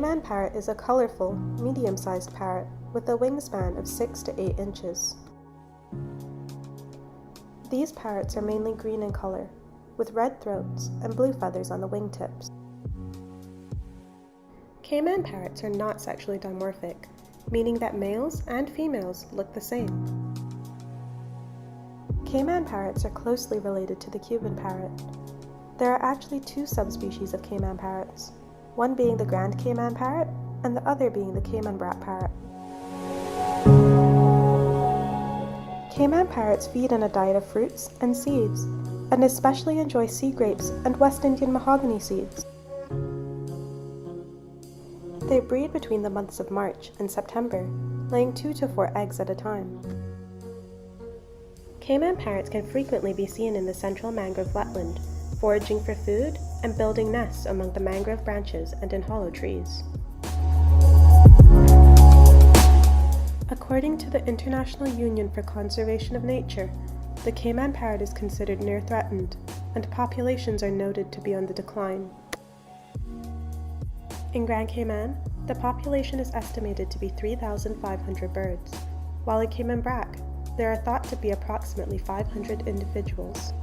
Cayman parrot is a colorful, medium-sized parrot with a wingspan of 6 to 8 inches. These parrots are mainly green in color, with red throats and blue feathers on the wingtips. Cayman parrots are not sexually dimorphic, meaning that males and females look the same. Cayman parrots are closely related to the Cuban parrot. There are actually two subspecies of Cayman parrots, one being the Grand Cayman parrot and the other being the Cayman brat parrot. Cayman parrots feed on a diet of fruits and seeds, and especially enjoy sea grapes and West Indian mahogany seeds. They breed between the months of March and September, laying 2 to 4 eggs at a time. Cayman parrots can frequently be seen in the central mangrove wetland, foraging for food and building nests among the mangrove branches and in hollow trees. According to the International Union for Conservation of Nature, the Cayman parrot is considered near threatened, and populations are noted to be on the decline. In Grand Cayman, the population is estimated to be 3,500 birds, while in Cayman Brac, there are thought to be approximately 500 individuals.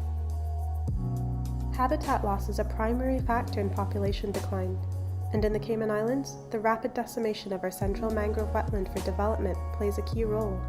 Habitat loss is a primary factor in population decline, and in the Cayman Islands, the rapid decimation of our central mangrove wetland for development plays a key role.